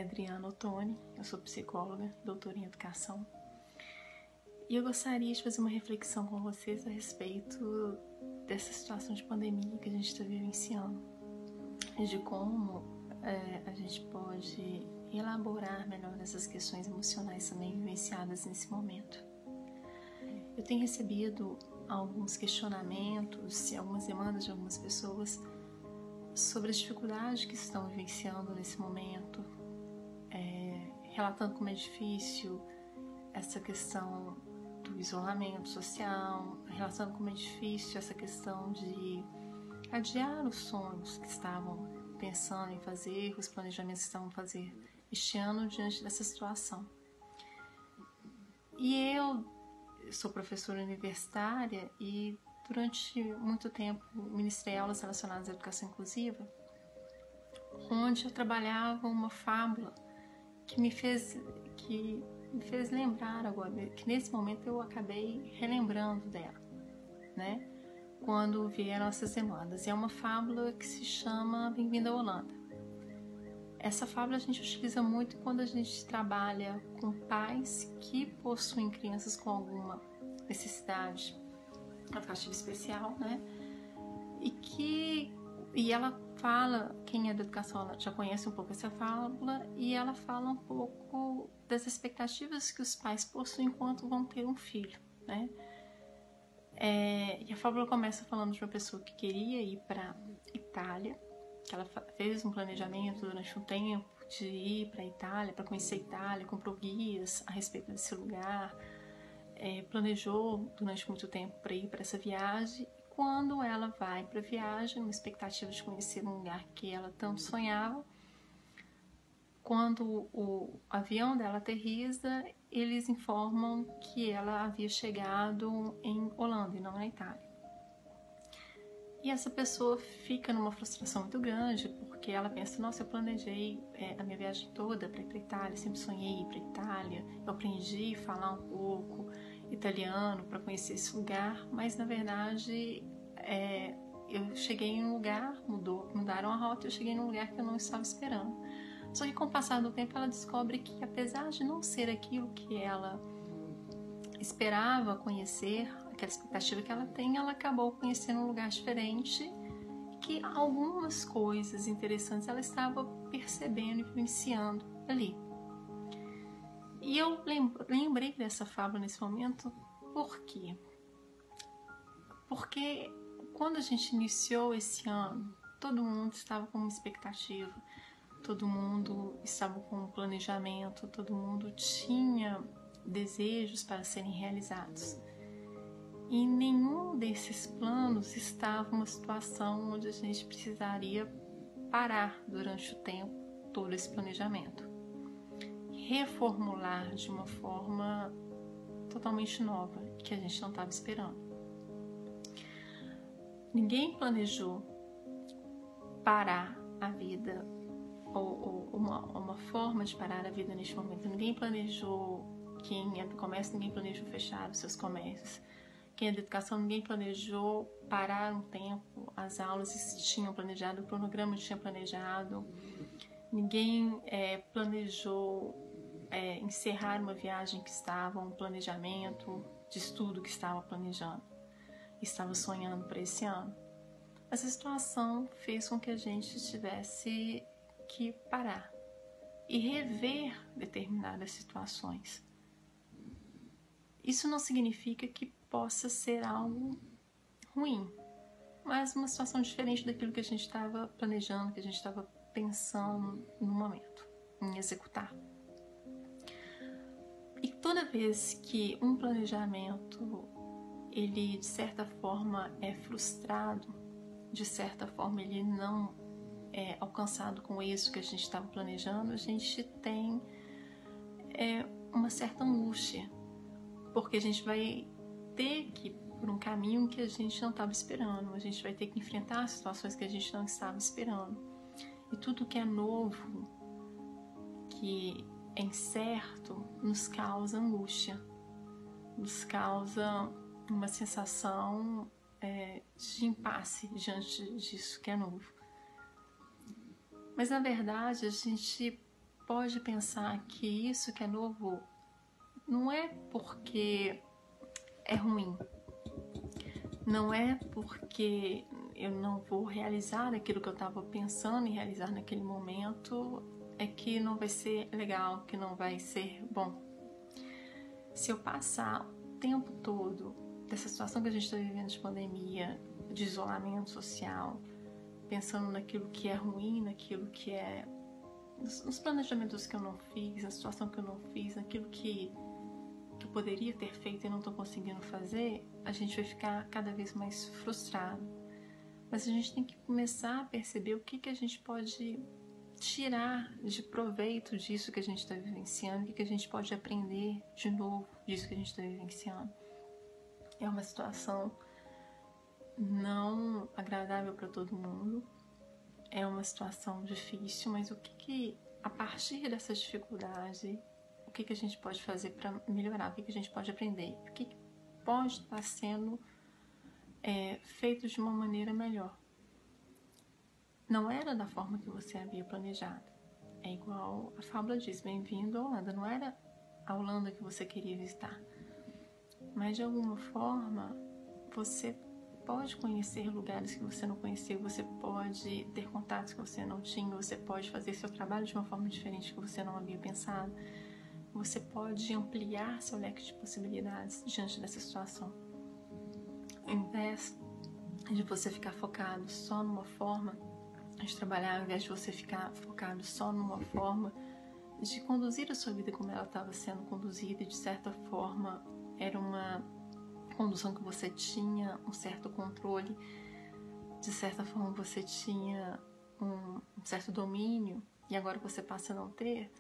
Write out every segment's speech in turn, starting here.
Adriana Ottoni, eu sou psicóloga, doutora em educação, e eu gostaria de fazer uma reflexão com vocês a respeito dessa situação de pandemia que a gente está vivenciando, e de como a gente pode elaborar melhor essas questões emocionais também vivenciadas nesse momento. Eu tenho recebido alguns questionamentos e algumas demandas de algumas pessoas sobre as dificuldades que estão vivenciando nesse momento, relatando como é difícil essa questão do isolamento social, relatando como é difícil essa questão de adiar os sonhos que estavam pensando em fazer, os planejamentos que estavam a fazer este ano diante dessa situação. E eu sou professora universitária e durante muito tempo ministrei aulas relacionadas à educação inclusiva, onde eu trabalhava uma fábula que me fez lembrar agora, que nesse momento eu acabei relembrando dela, né? Quando vieram essas demandas. É uma fábula que se chama Bem-vindo à Holanda. Essa fábula a gente utiliza muito quando a gente trabalha com pais que possuem crianças com alguma necessidade educativa especial, né? E ela fala, quem é da educação já conhece um pouco essa fábula, e ela fala um pouco das expectativas que os pais possuem enquanto vão ter um filho, né? E a fábula começa falando de uma pessoa que queria ir para Itália, que ela fez um planejamento durante um tempo de ir para a Itália, para conhecer a Itália, comprou guias a respeito desse lugar, planejou durante muito tempo para ir para essa viagem. E quando ela vai para a viagem, uma expectativa de conhecer um lugar que ela tanto sonhava, quando o avião dela aterriza, eles informam que ela havia chegado em Holanda e não na Itália. E essa pessoa fica numa frustração muito grande, porque ela pensa, nossa, eu planejei a minha viagem toda para ir para a Itália, sempre sonhei ir para a Itália, eu aprendi a falar um pouco italiano para conhecer esse lugar, mas na verdade eu cheguei em um lugar, mudaram a rota, eu cheguei em um lugar que eu não estava esperando. Só que com o passar do tempo ela descobre que, apesar de não ser aquilo que ela esperava conhecer, aquela expectativa que ela tem, ela acabou conhecendo um lugar diferente e que algumas coisas interessantes ela estava percebendo e vivenciando ali. E eu lembrei dessa fábula nesse momento, por quê? Porque quando a gente iniciou esse ano, todo mundo estava com uma expectativa, todo mundo estava com um planejamento, todo mundo tinha desejos para serem realizados. E nenhum desses planos estava uma situação onde a gente precisaria parar durante o tempo todo esse planejamento. Reformular de uma forma totalmente nova, que a gente não estava esperando. Ninguém planejou parar a vida ou uma forma de parar a vida neste momento. Ninguém planejou, quem é do comércio, ninguém planejou fechar os seus comércios. Quem é da educação, ninguém planejou parar um tempo as aulas, tinham planejado, o cronograma tinha planejado. Ninguém planejou encerrar uma viagem que estava, um planejamento de estudo que estava planejando, estava sonhando para esse ano. Essa situação fez com que a gente tivesse que parar e rever determinadas situações. Isso não significa que possa ser algo ruim, mas uma situação diferente daquilo que a gente estava planejando, que a gente estava pensando no momento, em executar. E toda vez que um planejamento, ele de certa forma é frustrado, de certa forma ele não é alcançado com o êxito que a gente estava planejando, a gente tem uma certa angústia, porque a gente vai ter que ir por um caminho que a gente não estava esperando, a gente vai ter que enfrentar situações que a gente não estava esperando. E tudo que é novo, que é incerto, nos causa angústia, nos causa uma sensação de impasse diante disso que é novo. Mas na verdade a gente pode pensar que isso que é novo não é porque é ruim, não é porque eu não vou realizar aquilo que eu estava pensando em realizar naquele momento, é que não vai ser legal, que não vai ser bom. Se eu passar o tempo todo dessa situação que a gente está vivendo de pandemia, de isolamento social, pensando naquilo que é ruim, naquilo que é... nos planejamentos que eu não fiz, na situação que eu não fiz, naquilo que eu poderia ter feito e não estou conseguindo fazer, a gente vai ficar cada vez mais frustrado. Mas a gente tem que começar a perceber o que a gente pode tirar de proveito disso que a gente está vivenciando, o que a gente pode aprender de novo disso que a gente está vivenciando. É uma situação não agradável para todo mundo, é uma situação difícil, mas o que a partir dessa dificuldade, o que a gente pode fazer para melhorar, o que a gente pode aprender, o que pode estar sendo feito de uma maneira melhor. Não era da forma que você havia planejado. É igual a fábula diz, bem-vindo à Holanda. Não era a Holanda que você queria visitar. Mas de alguma forma, você pode conhecer lugares que você não conheceu, você pode ter contatos que você não tinha, você pode fazer seu trabalho de uma forma diferente que você não havia pensado. Você pode ampliar seu leque de possibilidades diante dessa situação. Ao invés de você ficar focado só numa forma de trabalhar, ao invés de você ficar focado só numa forma de conduzir a sua vida como ela estava sendo conduzida, e de certa forma era uma condução que você tinha um certo controle, de certa forma você tinha um certo domínio, e agora você passa a não ter,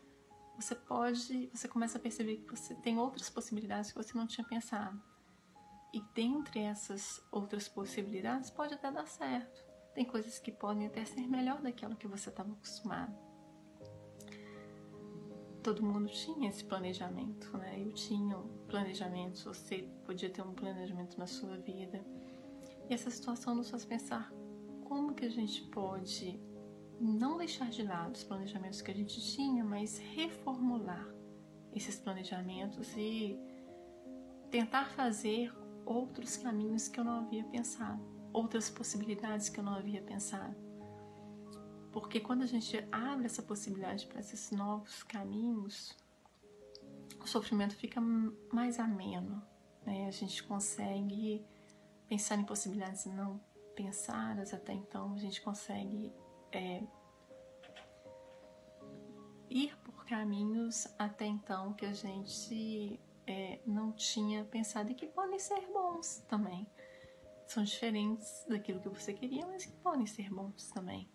você começa a perceber que você tem outras possibilidades que você não tinha pensado. E dentre essas outras possibilidades pode até dar certo. Tem coisas que podem até ser melhor daquela que você estava acostumado. Todo mundo tinha esse planejamento, né? Eu tinha um planejamento, você podia ter um planejamento na sua vida. E essa situação nos faz pensar como que a gente pode não deixar de lado os planejamentos que a gente tinha, mas reformular esses planejamentos e tentar fazer outros caminhos que eu não havia pensado, outras possibilidades que eu não havia pensado. Porque quando a gente abre essa possibilidade para esses novos caminhos, o sofrimento fica mais ameno, né? A gente consegue pensar em possibilidades não pensadas até então, a gente consegue ir por caminhos até então que a gente não tinha pensado e que podem ser bons também. São diferentes daquilo que você queria, mas que podem ser bons também.